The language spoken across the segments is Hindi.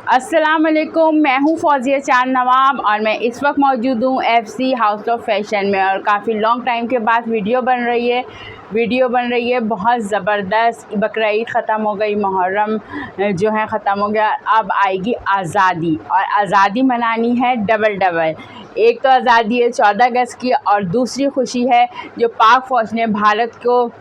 अस्सलाम वालेकुम, मैं हूँ फौजिया चांद नवाब और मैं इस वक्त मौजूद हूँ FC हाउस ऑफ फैशन में। और काफ़ी लॉन्ग टाइम के बाद वीडियो बन रही है बहुत ज़बरदस्त। बकरा ईद ख़त्म हो गई, मुहर्रम जो है ख़त्म हो गया, अब आएगी आज़ादी और आज़ादी मनानी है डबल। एक तो आज़ादी है 14 अगस्त की और दूसरी खुशी है जो पाक फ़ौज ने भारत को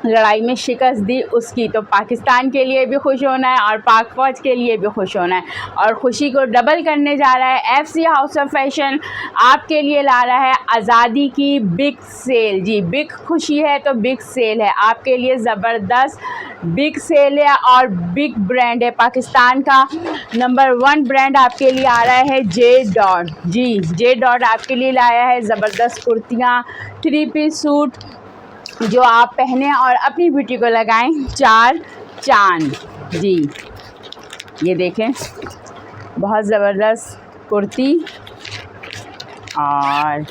लड़ाई में शिकस्त दी उसकी। तो पाकिस्तान के लिए भी खुश होना है और पाक फ़ौज के लिए भी खुश होना है और ख़ुशी को डबल करने जा रहा है FC हाउस ऑफ फैशन। आपके लिए ला रहा है आज़ादी की बिग सेल। जी, बिग खुशी है तो बिग सेल है, आपके लिए ज़बरदस्त बिग सेल है और बिग ब्रांड है। पाकिस्तान का नंबर 1 ब्रांड आपके लिए आ रहा है जे डॉट। जी, जे डॉट आपके लिए लाया है ज़बरदस्त कुर्तियाँ, 3 पीस सूट जो आप पहने और अपनी ब्यूटी को लगाएं 4 चांद। जी, ये देखें, बहुत ज़बरदस्त कुर्ती और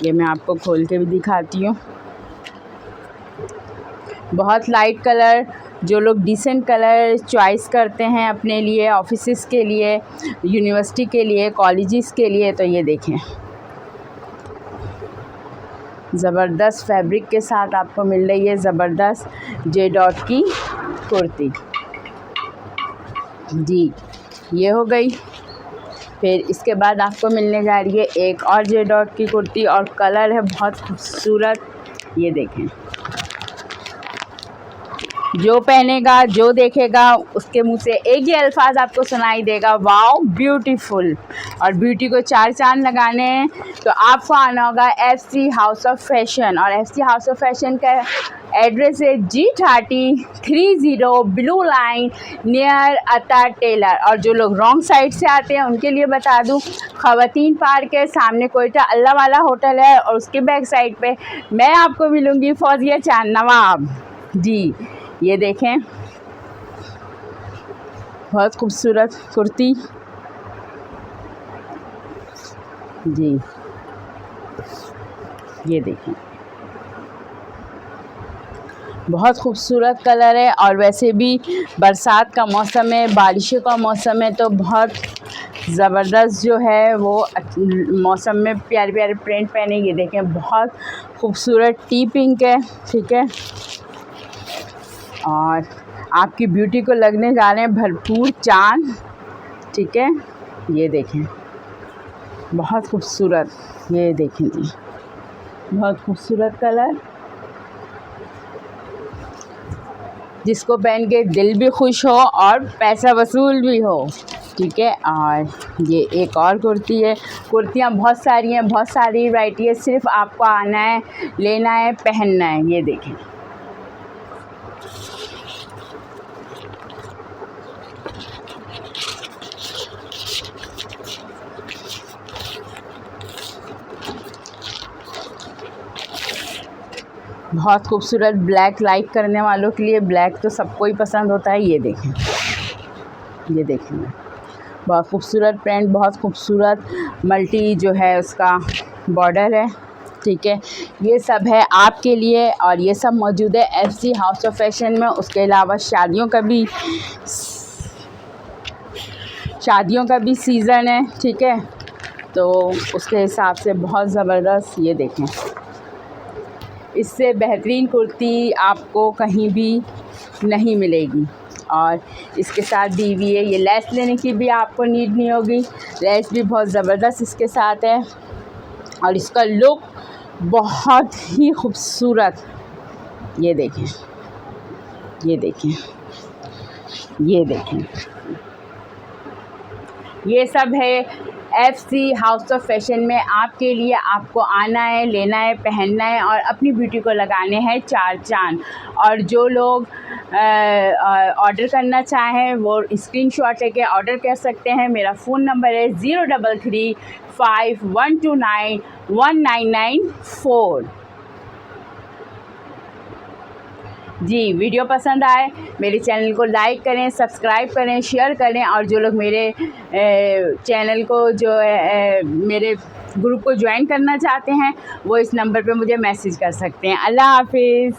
ये मैं आपको खोल के भी दिखाती हूँ। बहुत लाइट कलर, जो लोग डिसेंट कलर चॉइस करते हैं अपने लिए, ऑफिसेस के लिए, यूनिवर्सिटी के लिए, कॉलेजेस के लिए, तो ये देखें ज़बरदस्त फैब्रिक के साथ आपको मिल रही है ज़बरदस्त जे डॉट की कुर्ती। जी, ये हो गई। फिर इसके बाद आपको मिलने जा रही है एक और जे डॉट की कुर्ती और कलर है बहुत खूबसूरत। ये देखें, जो पहनेगा, जो देखेगा, उसके मुंह से एक ही अल्फाज आपको सुनाई देगा, वाओ ब्यूटीफुल। और ब्यूटी को 4 चांद लगाने हैं तो आपको आना होगा FC हाउस ऑफ फैशन। और FC हाउस ऑफ फैशन का एड्रेस है G30 ब्लू लाइन नियर अता टेलर। और जो लोग रॉन्ग साइड से आते हैं उनके लिए बता दूं, ख़वातीन पार्क है सामने, कोयटा अल्लाह वाला होटल है और उसके बैक साइड पे मैं आपको मिलूँगी फौजिया चांद नवाब। जी, ये देखें, बहुत खूबसूरत कुर्ती। जी, ये देखें, बहुत खूबसूरत कलर है और वैसे भी बरसात का मौसम है, बारिशों का मौसम है, तो बहुत ज़बरदस्त जो है वो मौसम में प्यारे प्यारे प्रिंट पहने। ये देखें, बहुत खूबसूरत टी पिंक है, ठीक है, और आपकी ब्यूटी को लगने जा रहे हैं भरपूर चांद, ठीक है। ये देखें, बहुत खूबसूरत, ये देखें जी, बहुत खूबसूरत कलर, जिसको पहन के दिल भी खुश हो और पैसा वसूल भी हो, ठीक है। और ये एक और कुर्ती है। कुर्तियाँ बहुत सारी हैं, बहुत सारी वैरायटी है, सिर्फ आपको आना है, लेना है, पहनना है। ये देखें, बहुत खूबसूरत ब्लैक लाइक करने वालों के लिए, ब्लैक तो सबको ही पसंद होता है। ये देखें, ये देखें, बहुत खूबसूरत प्रिंट, बहुत खूबसूरत मल्टी जो है उसका बॉर्डर है, ठीक है। ये सब है आपके लिए और ये सब मौजूद है FC हाउस ऑफ फैशन में। उसके अलावा शादियों का भी सीज़न है, ठीक है, तो उसके हिसाब से बहुत ज़बरदस्त। ये देखें, इससे बेहतरीन कुर्ती आपको कहीं भी नहीं मिलेगी। और इसके साथ दी हुई है, ये लेस लेने की भी आपको नीड नहीं होगी, लेस भी बहुत ज़बरदस्त इसके साथ है और इसका लुक बहुत ही खूबसूरत। ये देखें, ये देखें, ये देखें, ये सब है FC हाउस ऑफ फैशन में आपके लिए। आपको आना है, लेना है, पहनना है और अपनी ब्यूटी को लगाने हैं 4 चांद। और जो लोग ऑर्डर करना चाहें वो स्क्रीनशॉट लेके ऑर्डर कर सकते हैं। मेरा फ़ोन नंबर है 0335129194। जी, वीडियो पसंद आए मेरे चैनल को लाइक करें, सब्सक्राइब करें, शेयर करें और जो लोग मेरे चैनल को मेरे ग्रुप को ज्वाइन करना चाहते हैं वो इस नंबर पे मुझे मैसेज कर सकते हैं। अल्लाह हाफिज़।